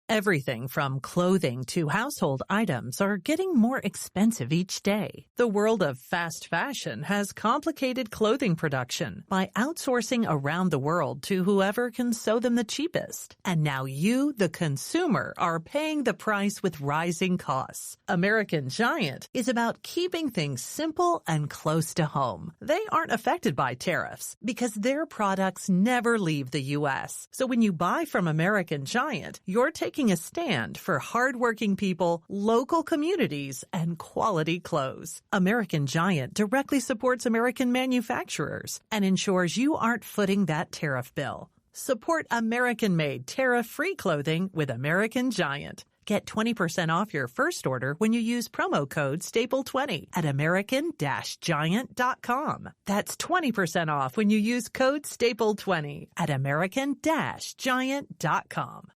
Everything from clothing to household items are getting more expensive each day. The world of fast fashion has complicated clothing production by outsourcing around the world to whoever can sew them the cheapest. And now you, the consumer, are paying the price with rising costs. American Giant is about keeping things simple and close to home. They aren't affected by tariffs because their products never leave the U.S. So when you buy from American Giant, you're taking a stand for hardworking people, local communities, and quality clothes. American Giant directly supports American manufacturers and ensures you aren't footing that tariff bill. Support American-made, tariff-free clothing with American Giant. Get 20% off your first order when you use promo code STAPLE20 at American-Giant.com. That's 20% off when you use code STAPLE20 at American-Giant.com.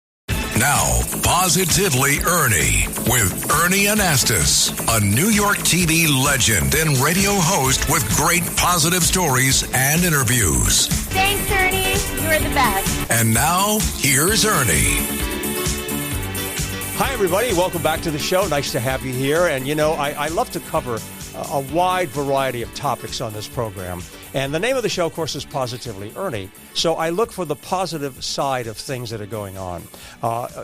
Now, Positively Ernie with Ernie Anastos, a New York TV legend and radio host with great positive stories and interviews. Thanks, Ernie. You're the best. And now, here's Ernie. Hi, everybody. Welcome back to the show. Nice to have you here. And, you know, I love to cover a wide variety of topics on this program. And the name of the show, of course, is Positively Ernie. So I look for the positive side of things that are going on,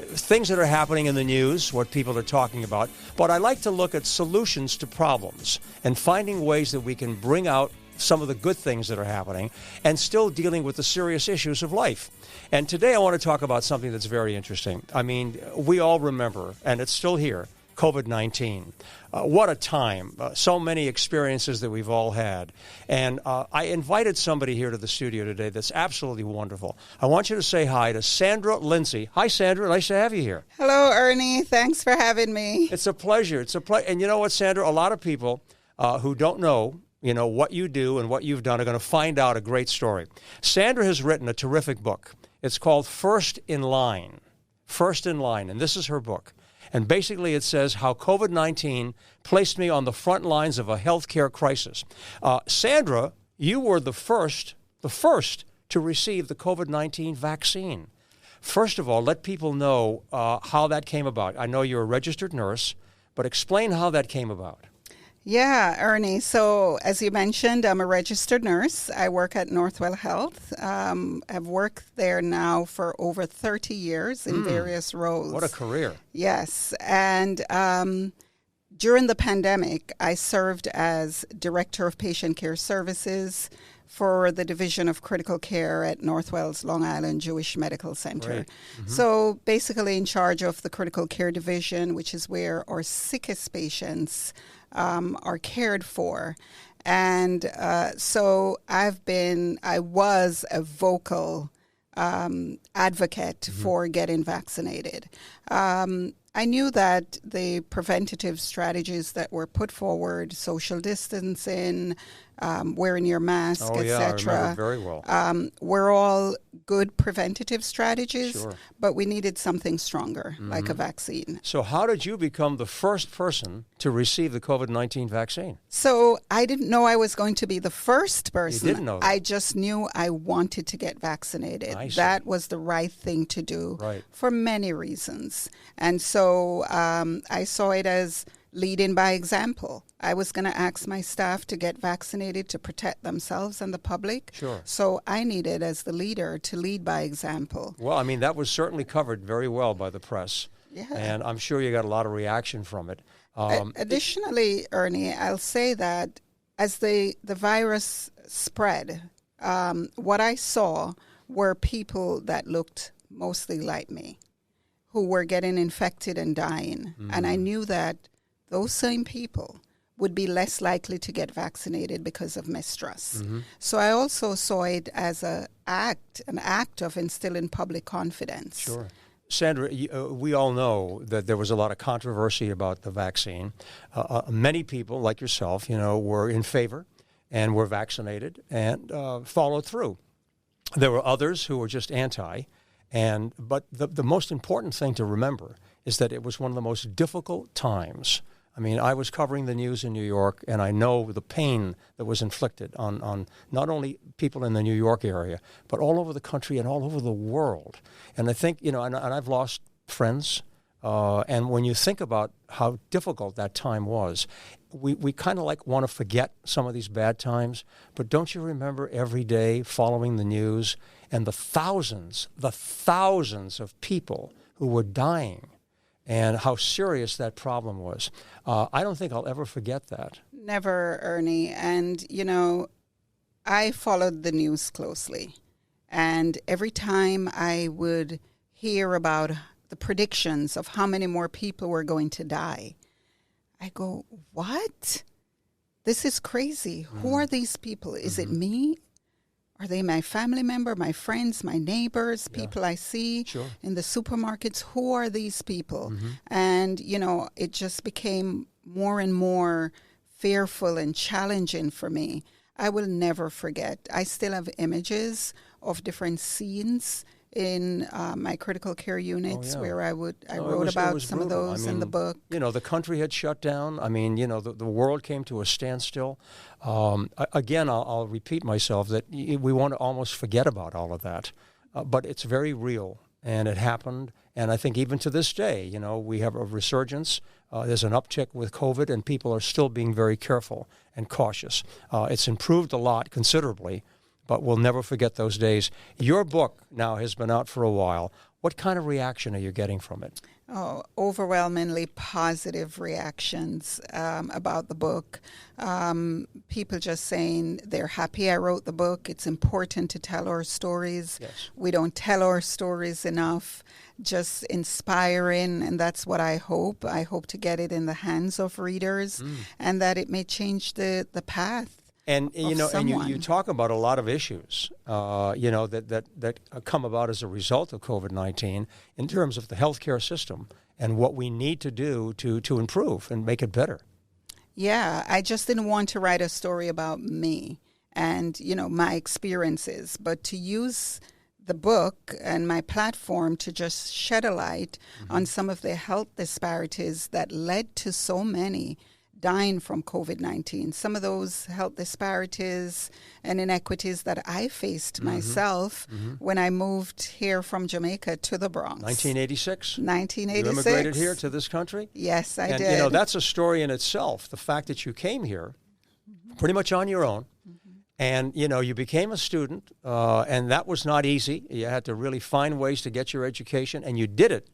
things that are happening in the news, what people are talking about. But I like to look at solutions to problems and finding ways that we can bring out some of the good things that are happening and still dealing with the serious issues of life. And today I want to talk about something that's very interesting. I mean, we all remember, and it's still here, COVID-19. What a time. So many experiences that we've all had. And I invited somebody here to the studio today that's absolutely wonderful. I want you to say hi to Sandra Lindsay. Hi, Sandra. Nice to have you here. Hello, Ernie. Thanks for having me. It's a pleasure. It's a pleasure. And you know what, Sandra? A lot of people who don't know, you know, what you do and what you've done are going to find out a great story. Sandra has written a terrific book. It's called First in Line. First in Line. And this is her book. And basically it says how COVID-19 placed me on the front lines of a healthcare crisis. Sandra, you were the first to receive the COVID-19 vaccine. First of all, let people know how that came about. I know you're a registered nurse, but explain how that came about. Yeah, Ernie. So as you mentioned, I'm a registered nurse. I work at Northwell Health. I've worked there now for over 30 years in various roles. What a career. Yes. And during the pandemic, I served as Director of Patient Care Services for the Division of Critical Care at Northwell's Long Island Jewish Medical Center. Mm-hmm. So basically in charge of the Critical Care Division, which is where our sickest patients are cared for. And so I was a vocal advocate for getting vaccinated. I knew that the preventative strategies that were put forward, social distancing, wearing your mask, etc., I remember very well. were all good preventative strategies, Sure. but we needed something stronger, like a vaccine. So how did you become the first person to receive the COVID-19 vaccine? So I didn't know I was going to be the first person. You didn't know that. I just knew I wanted to get vaccinated. I see. That was the right thing to do Right. for many reasons. And so I saw it as leading by example. I was going to ask my staff to get vaccinated to protect themselves and the public. Sure. So I needed, as the leader, to lead by example. Well, I mean, that was certainly covered very well by the press. Yeah. And I'm sure you got a lot of reaction from it. Additionally, Ernie, I'll say that as the virus spread, what I saw were people that looked mostly like me, who were getting infected and dying. Mm-hmm. And I knew that those same people would be less likely to get vaccinated because of mistrust. Mm-hmm. So I also saw it as an act of instilling public confidence. Sure. Sandra, we all know that there was a lot of controversy about the vaccine. Many people, like yourself, were in favor and were vaccinated and followed through. There were others who were just anti. But the most important thing to remember is that it was one of the most difficult times. I mean, I was covering the news in New York, and I know the pain that was inflicted on not only people in the New York area, but all over the country and all over the world. And I think, and I've lost friends. And when you think about how difficult that time was, we kind of like want to forget some of these bad times, but don't you remember every day following the news and the thousands of people who were dying and how serious that problem was? I don't think I'll ever forget that. Never, Ernie. And, I followed the news closely. And every time I would hear about the predictions of how many more people were going to die, I go, what? This is crazy. Who are these people? Is it me? Are they my family member, my friends, my neighbors, people I see in the supermarkets? Who are these people? And, it just became more and more fearful and challenging for me. I will never forget. I still have images of different scenes in my critical care units where I wrote about some of those in the book. The country had shut down. The world came to a standstill. Again, I'll repeat myself that we want to almost forget about all of that. But it's very real, and it happened. And I think even to this day, we have a resurgence. There's an uptick with COVID, and people are still being very careful and cautious. It's improved a lot, considerably, but we'll never forget those days. Your book now has been out for a while. What kind of reaction are you getting from it? Oh, overwhelmingly positive reactions about the book. People just saying they're happy I wrote the book. It's important to tell our stories. Yes. We don't tell our stories enough. Just inspiring, and that's what I hope. I hope to get it in the hands of readers and that it may change the path. And you talk about a lot of issues, that come about as a result of COVID-19 in terms of the healthcare system and what we need to do to improve and make it better. Yeah, I just didn't want to write a story about me and my experiences, but to use the book and my platform to just shed a light on some of the health disparities that led to so many dying from COVID-19. Some of those health disparities and inequities that I faced myself when I moved here from Jamaica to the Bronx. 1986? 1986. You immigrated here to this country? Yes, I did. And, that's a story in itself. The fact that you came here pretty much on your own, and, you became a student, and that was not easy. You had to really find ways to get your education, and you did it.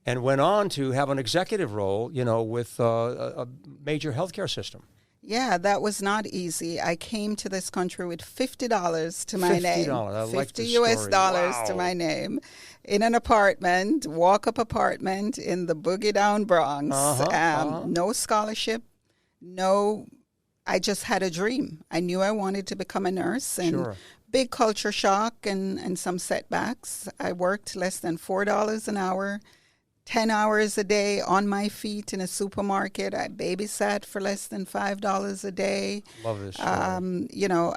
And went on to have an executive role, with a major healthcare system. Yeah, that was not easy. I came to this country with $50 to my name. $50, $50 US dollars to my name, in an apartment, walk-up apartment in the boogie down Bronx. No scholarship, I just had a dream. I knew I wanted to become a nurse, and big culture shock and some setbacks. I worked less than $4 an hour. 10 hours a day on my feet in a supermarket. I babysat for less than $5 a day. Love this story.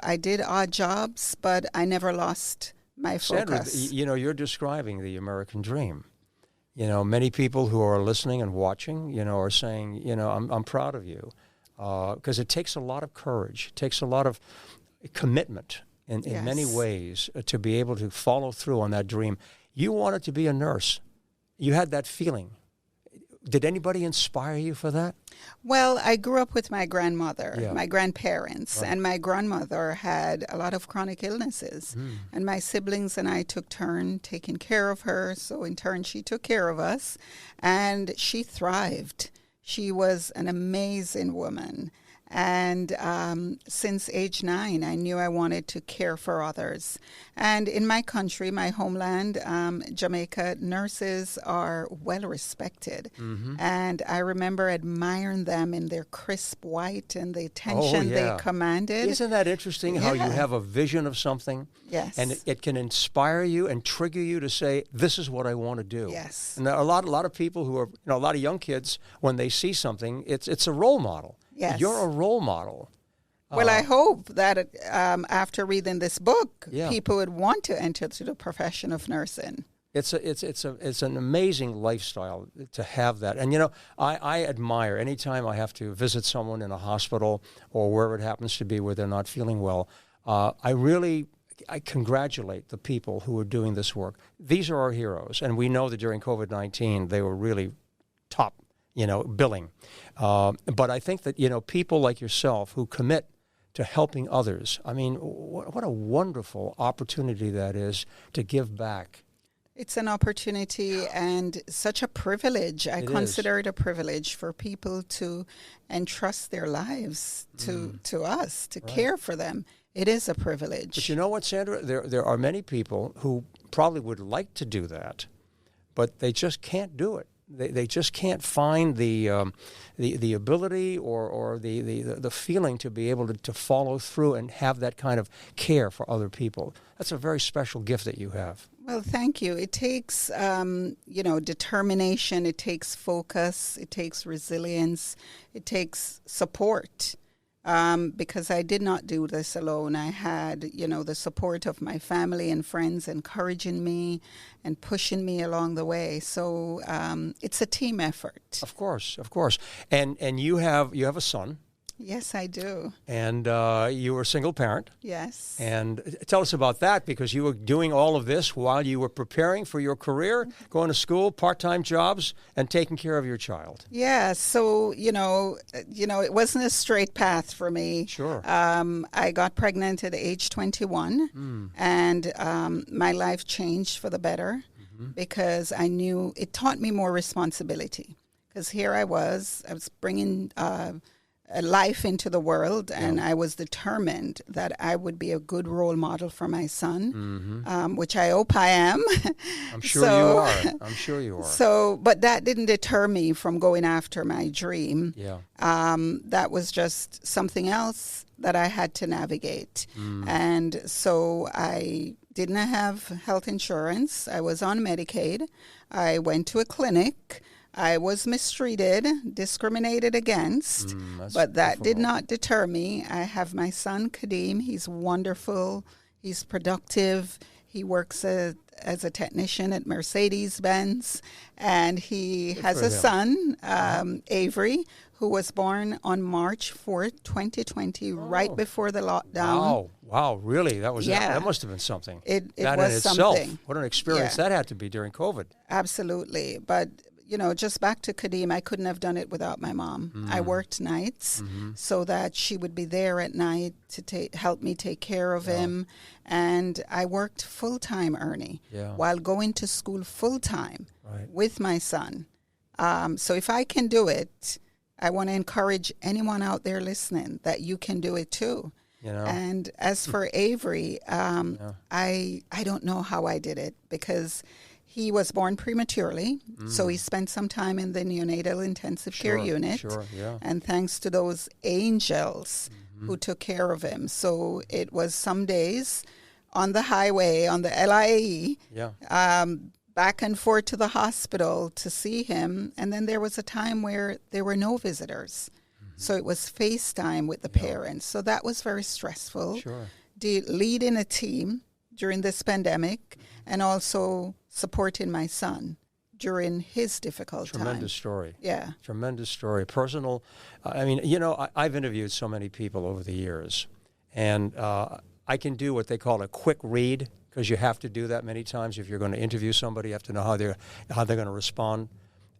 I did odd jobs, but I never lost my focus. Sandra, you're describing the American dream. Many people who are listening and watching, are saying, I'm proud of you. Because it takes a lot of courage. It takes a lot of commitment in many ways to be able to follow through on that dream. You wanted to be a nurse. You had that feeling. Did anybody inspire you for that? Well, I grew up with my grandmother, my grandparents, and my grandmother had a lot of chronic illnesses. And my siblings and I took turn taking care of her. So in turn, she took care of us, and she thrived. She was an amazing woman. And since age 9, I knew I wanted to care for others. And in my country, my homeland, Jamaica, nurses are well respected. And I remember admiring them in their crisp white and the attention they commanded. Isn't that interesting how you have a vision of something? Yes. And it can inspire you and trigger you to say, this is what I want to do. Yes. And a lot of people who are, a lot of young kids, when they see something, it's a role model. Yes. You're a role model. Well, I hope that after reading this book, people would want to enter to the profession of nursing. It's an amazing lifestyle to have that. And, I admire anytime I have to visit someone in a hospital or wherever it happens to be where they're not feeling well, I really I congratulate the people who are doing this work. These are our heroes, and we know that during COVID-19 they were really top, billing. But I think that, people like yourself who commit to helping others, I mean, what a wonderful opportunity that is to give back. It's an opportunity and such a privilege. I consider it a privilege for people to entrust their lives to us, to care for them. It is a privilege. But you know what, Sandra? There are many people who probably would like to do that, but they just can't do it. They just can't find the ability or the feeling to be able to follow through and have that kind of care for other people. That's a very special gift that you have. Well, thank you. It takes, determination. It takes focus. It takes resilience. It takes support. Because I did not do this alone. I had, the support of my family and friends encouraging me and pushing me along the way. So it's a team effort. Of course. And you have a son. Yes, I do. And you were a single parent. Yes. And tell us about that, because you were doing all of this while you were preparing for your career, going to school, part-time jobs, and taking care of your child. Yeah. So, it wasn't a straight path for me. Sure. I got pregnant at age 21, and my life changed for the better because I knew it taught me more responsibility. Because here I was bringing a life into the world, and I was determined that I would be a good role model for my son, which I hope I am. I'm sure you are. So, but that didn't deter me from going after my dream. Yeah. That was just something else that I had to navigate. And so I didn't have health insurance. I was on Medicaid. I went to a clinic. I was mistreated, discriminated against, but that did not deter me. I have my son, Kadeem. He's wonderful. He's productive. He works as a technician at Mercedes-Benz, and he has a son, Avery, who was born on March 4th, 2020, right before the lockdown. Wow, really? That must have been something. It that was in itself, something. What an experience that had to be during COVID. Absolutely. But just back to Kadeem, I couldn't have done it without my mom. I worked nights so that she would be there at night to help me take care of him. And I worked full-time, Ernie, while going to school full-time with my son. So if I can do it, I want to encourage anyone out there listening that you can do it too. And as for Avery, I don't know how I did it, because he was born prematurely, so he spent some time in the neonatal intensive care unit. And thanks to those angels who took care of him. So it was some days on the highway, on the LIE, back and forth to the hospital to see him. And then there was a time where there were no visitors. So it was FaceTime with the parents. So that was very stressful. Leading a team during this pandemic, and also supporting my son during his difficult time. Tremendous story. Yeah. Tremendous story. Personal. I've interviewed so many people over the years, and I can do what they call a quick read, because you have to do that many times. If you're going to interview somebody, you have to know how they're going to respond.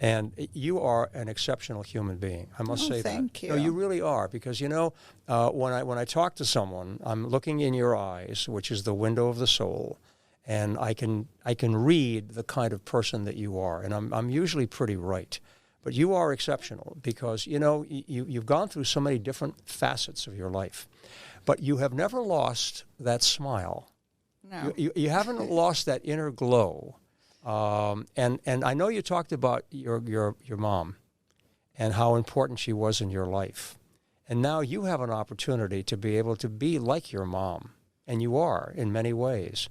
And you are an exceptional human being. I must say that. Thank you. No, you really are, because when I talk to someone, I'm looking in your eyes, which is the window of the soul, and I can read the kind of person that you are, and I'm usually pretty right. But you are exceptional, because you've gone through so many different facets of your life, but you have never lost that smile. No. You haven't lost that inner glow. And I know you talked about your mom and how important she was in your life. And now you have an opportunity to be able to be like your mom, and you are in many ways.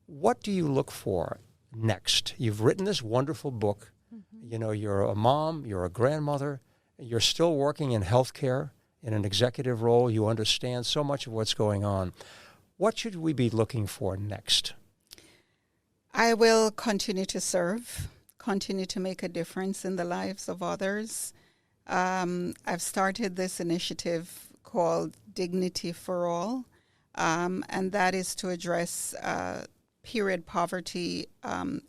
What do you look for next? You've written this wonderful book. You're a mom, you're a grandmother, you're still working in healthcare in an executive role. You understand so much of what's going on. What should we be looking for next? I will continue to serve, continue to make a difference in the lives of others. I've started this initiative called Dignity for All. and that is to address period poverty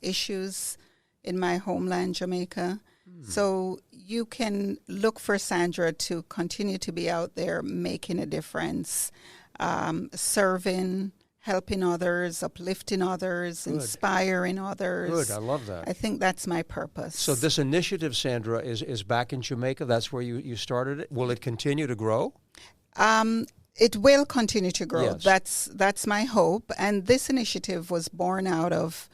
issues in my homeland, Jamaica. So you can look for Sandra to continue to be out there making a difference, serving, helping others, uplifting others, Good. Inspiring others. Good, I love that. I think that's my purpose. So this initiative, Sandra, is back in Jamaica. That's where you started it. Will it continue to grow? It will continue to grow. Yes. That's my hope. And this initiative was born out of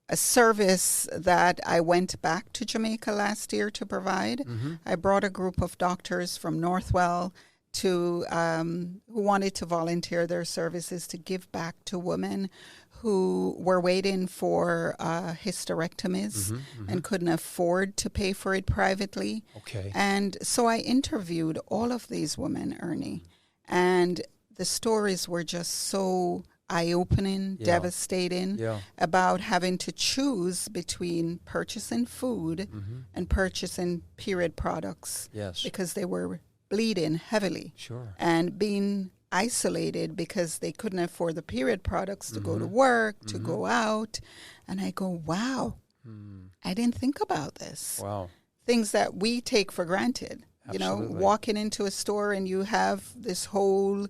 a service that I went back to Jamaica last year to provide. Mm-hmm. I brought a group of doctors from Northwell who wanted to volunteer their services to give back to women who were waiting for hysterectomies and couldn't afford to pay for it privately. Okay. And so I interviewed all of these women, Ernie, and the stories were just so eye-opening, devastating, about having to choose between purchasing food and purchasing period products because they were bleeding heavily and being isolated because they couldn't afford the period products to go to work, to go out. And I go, wow, I didn't think about this. Wow. Things that we take for granted. Absolutely. You know, walking into a store and you have this whole,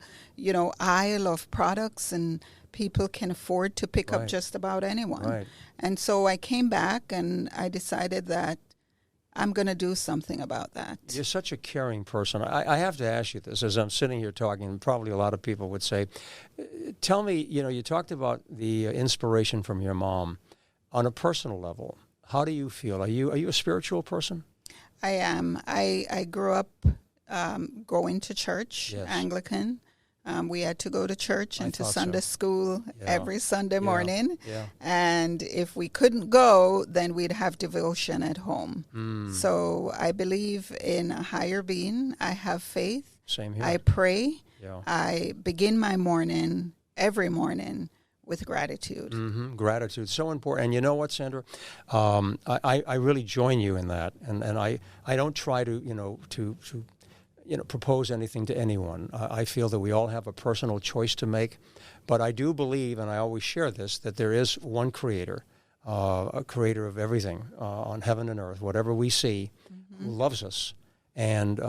aisle of products and people can afford to pick up just about anyone. Right. And so I came back and I decided that I'm going to do something about that. You're such a caring person. I have to ask you this as I'm sitting here talking, and probably a lot of people would say, tell me, you talked about the inspiration from your mom. On a personal level, how do you feel? Are you a spiritual person? I am. I grew up going to church, Anglican. We had to go to church and to Sunday school every Sunday morning. Yeah. And if we couldn't go, then we'd have devotion at home. So I believe in a higher being. I have faith. Same here. I pray. Yeah. I begin my morning, every morning, with gratitude. Gratitude, so important. And you know what, Sandra? I really join you in that. And I don't try to, propose anything to anyone. I feel that we all have a personal choice to make. But I do believe, and I always share this, that there is one creator, a creator of everything on heaven and earth, whatever we see, who loves us. And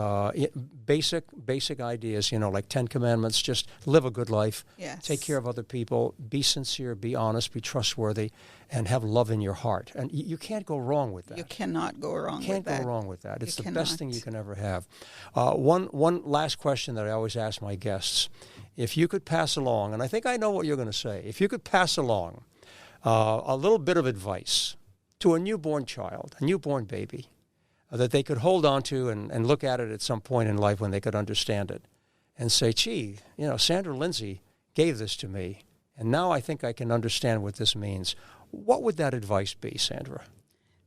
basic ideas, like 10 Commandments, just live a good life, take care of other people, be sincere, be honest, be trustworthy, and have love in your heart. And you can't go wrong with that. You cannot go wrong with that. Can't go wrong with that. It's the best thing you can ever have. One last question that I always ask my guests. If you could pass along, and I think I know what you're going to say, if you could pass along a little bit of advice to a newborn child, a newborn baby, that they could hold on to and look at it at some point in life when they could understand it and say, gee, Sandra Lindsay gave this to me, and now I think I can understand what this means. What would that advice be, Sandra?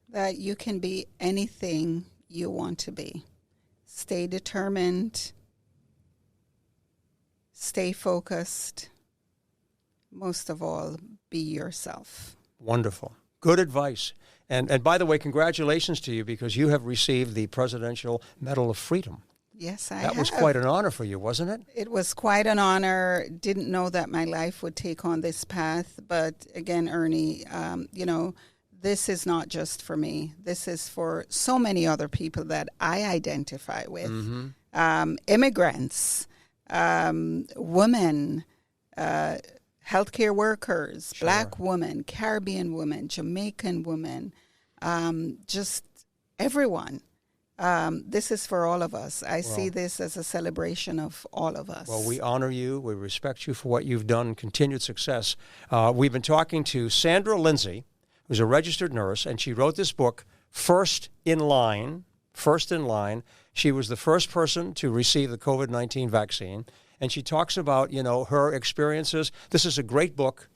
That you can be anything you want to be. Stay determined. Stay focused. Most of all, be yourself. Wonderful. Good advice. And by the way, congratulations to you because you have received the Presidential Medal of Freedom. Yes, I have. That was quite an honor for you, wasn't it? It was quite an honor. Didn't know that my life would take on this path. But again, Ernie, this is not just for me. This is for so many other people that I identify with. Immigrants, women, healthcare workers, Black women, Caribbean women, Jamaican women, just everyone. This is for all of us. I see this as a celebration of all of us. Well, we honor you. We respect you for what you've done. Continued success. We've been talking to Sandra Lindsay, who's a registered nurse, and she wrote this book, First in Line. She was the first person to receive the COVID-19 vaccine. And she talks about, her experiences. This is a great book.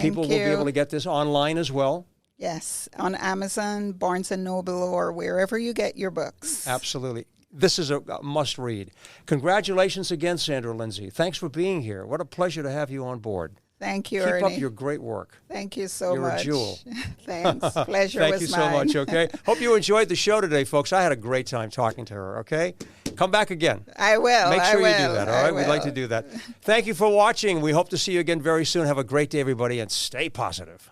People will be able to get this online as well. Yes, on Amazon, Barnes & Noble, or wherever you get your books. Absolutely. This is a must-read. Congratulations again, Sandra Lindsay. Thanks for being here. What a pleasure to have you on board. Thank you, Ernie. Ernie. Keep up your great work. Thank you so You're much. a jewel. Thanks. Pleasure Thank was you so mine. much, okay? Hope you enjoyed the show today, folks. I had a great time talking to her, okay? Come back again. I will. Make sure I will, you do that, all right? We'd like to do that. Thank you for watching. We hope to see you again very soon. Have a great day, everybody, and stay positive.